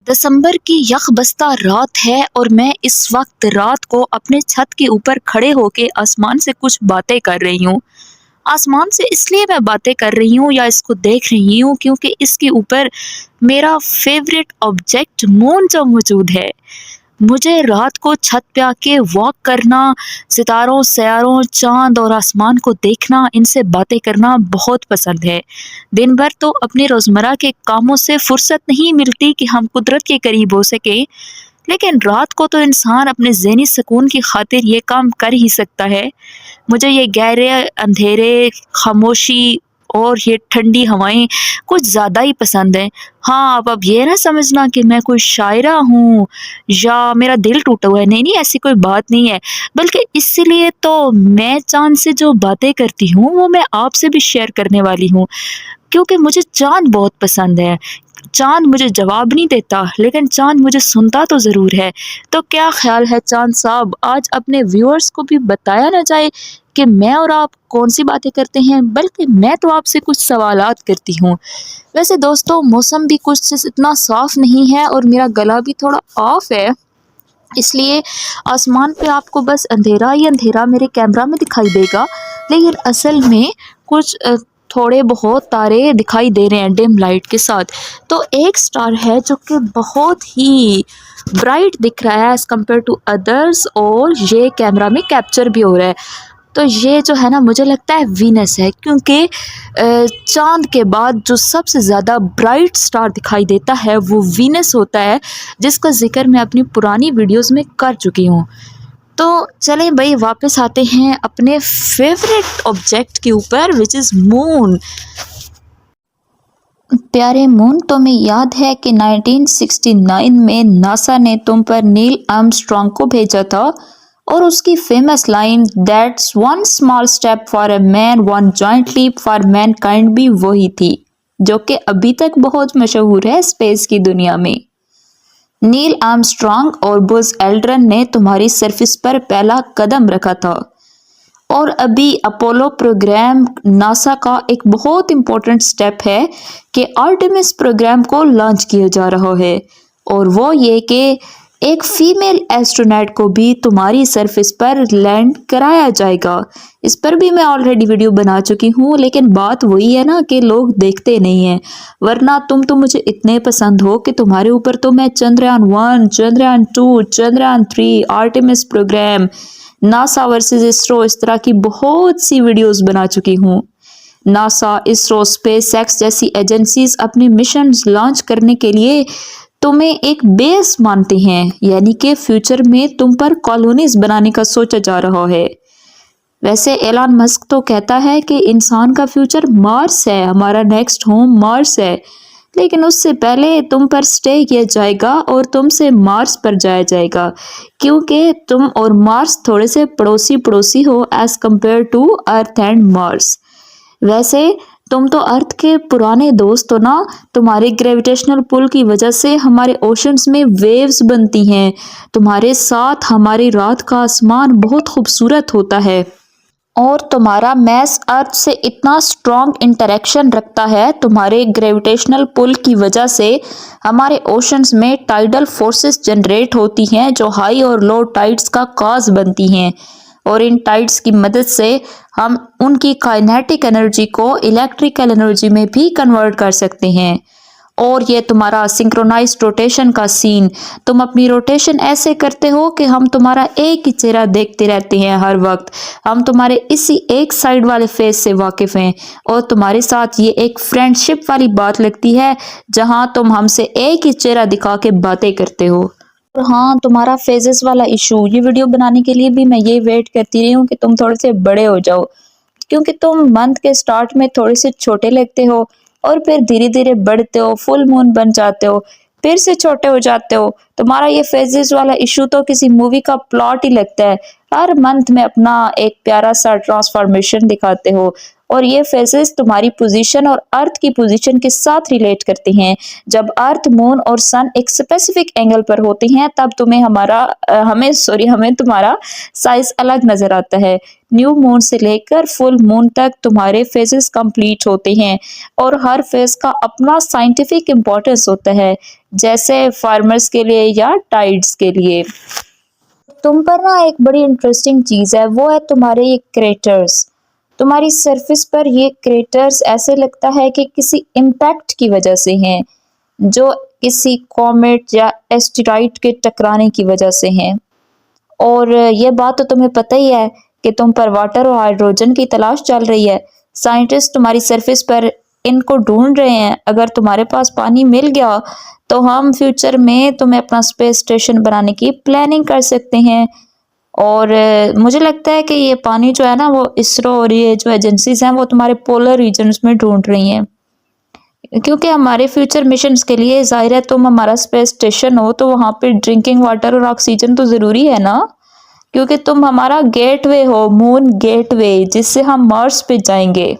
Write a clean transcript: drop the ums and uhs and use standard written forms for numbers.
दिसंबर की यकबस्ता रात है और मैं इस वक्त रात को अपने छत के ऊपर खड़े होके आसमान से कुछ बातें कर रही हूँ। आसमान से इसलिए मैं बातें कर रही हूँ या इसको देख रही हूँ क्योंकि इसके ऊपर मेरा फेवरेट ऑब्जेक्ट मून जो मौजूद है। मुझे रात को छत पे आके वॉक करना, सितारों, सैयारों, चाँद और आसमान को देखना, इनसे बातें करना बहुत पसंद है। दिन भर तो अपने रोज़मर्रा के कामों से फुर्सत नहीं मिलती कि हम कुदरत के करीब हो सकें, लेकिन रात को तो इंसान अपने ज़हनी सुकून की खातिर ये काम कर ही सकता है। मुझे ये गहरे अंधेरे, खामोशी और ये ठंडी हवाएँ कुछ ज़्यादा ही पसंद हैं। हाँ, आप अब ये ना समझना कि मैं कोई शायरा हूँ या मेरा दिल टूटा हुआ है, नहीं, नहीं ऐसी कोई बात नहीं है। बल्कि इसीलिए तो मैं चाँद से जो बातें करती हूँ, वो मैं आपसे भी शेयर करने वाली हूँ, क्योंकि मुझे चाँद बहुत पसंद है। चाँद मुझे जवाब नहीं देता, लेकिन चाँद मुझे सुनता तो ज़रूर है। तो क्या ख़्याल है चाँद साहब, आज अपने व्यूअर्स को भी बताया ना जाए कि मैं और आप कौन-सी बातें करते हैं, बल्कि मैं तो आपसे कुछ सवालात करती हूँ। वैसे दोस्तों, मौसम भी कुछ इतना साफ़ नहीं है और मेरा गला भी थोड़ा ऑफ है, इसलिए आसमान पे आपको बस अंधेरा ही अंधेरा मेरे कैमरा में दिखाई देगा, लेकिन असल में कुछ थोड़े बहुत तारे दिखाई दे रहे हैं डिम लाइट के साथ। तो एक स्टार है जो कि बहुत ही ब्राइट दिख रहा है एज़ कम्पेयर टू अदर्स, और ये कैमरा में कैप्चर भी हो रहा है। तो ये जो है ना, मुझे लगता है वीनस है, क्योंकि चाँद के बाद जो सबसे ज़्यादा ब्राइट स्टार दिखाई देता है वो वीनस होता है, जिसका ज़िक्र मैं अपनी पुरानी वीडियोज़ में कर चुकी हूँ। तो चलें भई, वापस आते हैं अपने फेवरेट ऑब्जेक्ट के ऊपर, विच इज़ मून। प्यारे मून, तुम्हें याद है कि 1969 में नासा ने तुम पर नील आर्मस्ट्रॉन्ग को भेजा था, और उसकी famous line that's one small step for a man one giant leap for mankind भी वही थी, जो कि अभी तक बहुत मशहूर है स्पेस की दुनिया में। नील आर्मस्ट्रॉन्ग और बज़ एल्ड्रिन ने तुम्हारी सरफेस पर पहला कदम रखा था, और अभी अपोलो प्रोग्राम नासा का एक बहुत इम्पोर्टेंट स्टेप है कि आर्टेमिस प्रोग्राम को लॉन्च किया जा रहा है, और वो ये कि एक फीमेल एस्ट्रोनॉट को भी तुम्हारी सरफेस पर लैंड कराया जाएगा। इस पर भी मैं ऑलरेडी वीडियो बना चुकी हूँ, लेकिन बात वही है ना कि लोग देखते नहीं हैं। वरना तुम तो मुझे इतने पसंद हो कि तुम्हारे ऊपर तो मैं Chandrayaan 1, Chandrayaan 2, Chandrayaan 3, Artemis programme, NASA versus ISRO, इस तरह की बहुत सी वीडियोस बना चुकी हूँ। नासा, इसरो, स्पेस एक्स जैसी एजेंसीज अपने मिशन लॉन्च करने के लिए तुम्हें एक बेस मानते हैं, यानी कि फ्यूचर में तुम पर कॉलोनीज बनाने का सोचा जा रहा है। वैसे एलन मस्क तो कहता है कि इंसान का फ्यूचर मार्स है, हमारा नेक्स्ट होम मार्स है, लेकिन उससे पहले तुम पर स्टे किया जाएगा और तुमसे मार्स पर जाया जाएगा, क्योंकि तुम और मार्स थोड़े से पड़ोसी पड़ोसी हो as compare to Earth and Mars. वैसे तुम तो अर्थ के पुराने दोस्त हो ना, तुम्हारे ग्रेविटेशनल पुल की वजह से हमारे ओशंस में वेव्स बनती हैं, तुम्हारे साथ हमारी रात का आसमान बहुत खूबसूरत होता है, और तुम्हारा मैस अर्थ से इतना स्ट्रॉन्ग इंटरेक्शन रखता है, तुम्हारे ग्रेविटेशनल पुल की वजह से हमारे ओशंस में टाइडल फोर्सेस जनरेट होती हैं जो हाई और लो टाइड्स का कॉज बनती हैं, और इन टाइड्स की मदद से हम उनकी काइनेटिक एनर्जी को इलेक्ट्रिकल एनर्जी में भी कन्वर्ट कर सकते हैं। और ये तुम्हारा सिंक्रोनाइज्ड रोटेशन का सीन, तुम अपनी रोटेशन ऐसे करते हो कि हम तुम्हारा एक ही चेहरा देखते रहते हैं हर वक्त, हम तुम्हारे इसी एक साइड वाले फेस से वाकिफ हैं, और तुम्हारे साथ ये एक फ्रेंडशिप वाली बात लगती है जहां तुम हमसे एक ही चेहरा दिखा के बातें करते हो। और हाँ, तुम्हारा फेजेस वाला इशू, ये वीडियो बनाने के लिए भी मैं ये वेट करती रही हूँ कि तुम थोड़े से बड़े हो जाओ, क्योंकि तुम मंथ के स्टार्ट में थोड़े से छोटे लगते हो और फिर धीरे धीरे बढ़ते हो, फुल मून बन जाते हो, फिर से छोटे हो जाते हो। तुम्हारा ये फेजेस वाला इशू तो किसी मूवी का प्लॉट ही लगता है, हर मंथ में अपना एक प्यारा सा ट्रांसफॉर्मेशन दिखाते हो, और ये फेजेस तुम्हारी पोजीशन और अर्थ की पोजीशन के साथ रिलेट करते हैं। जब अर्थ, मून और सन एक स्पेसिफिक एंगल पर होते हैं, तब तुम्हें हमें तुम्हारा साइज अलग नजर आता है। न्यू मून से लेकर फुल मून तक तुम्हारे फेजेस कंप्लीट होते हैं, और हर फेज का अपना साइंटिफिक इम्पोर्टेंस होता है। जैसे फार्मर्स के लिए या टाइड्स के लिए। तुम पर ना एक बड़ी इंटरेस्टिंग चीज़ है, वो है तुम्हारे ये क्रेटर्स। तुम्हारी सरफेस पर ये क्रेटर्स ऐसे लगता है कि किसी इम्पैक्ट की वजह से हैं, जो किसी कॉमेट या एस्टेरॉइड के टकराने की वजह से हैं। और ये बात तो तुम्हें पता ही है कि तुम पर वाटर और हाइड्रोजन की तलाश चल रही है। साइंटिस्ट तुम्हारी सरफेस पर इनको ढूंढ रहे हैं। अगर तुम्हारे पास पानी मिल गया तो हम फ्यूचर में तुम्हें अपना स्पेस स्टेशन बनाने की प्लानिंग कर सकते हैं। और मुझे लगता है कि ये पानी जो है ना, वो इसरो और ये जो एजेंसीज हैं वो तुम्हारे पोलर रीजन्स में ढूंढ रही हैं, क्योंकि हमारे फ्यूचर मिशंस के लिए जाहिर है तुम हमारा स्पेस स्टेशन हो तो वहाँ पे ड्रिंकिंग वाटर और ऑक्सीजन तो ज़रूरी है ना, क्योंकि तुम हमारा गेटवे हो, मून गेटवे, जिससे हम मार्स पे जाएंगे।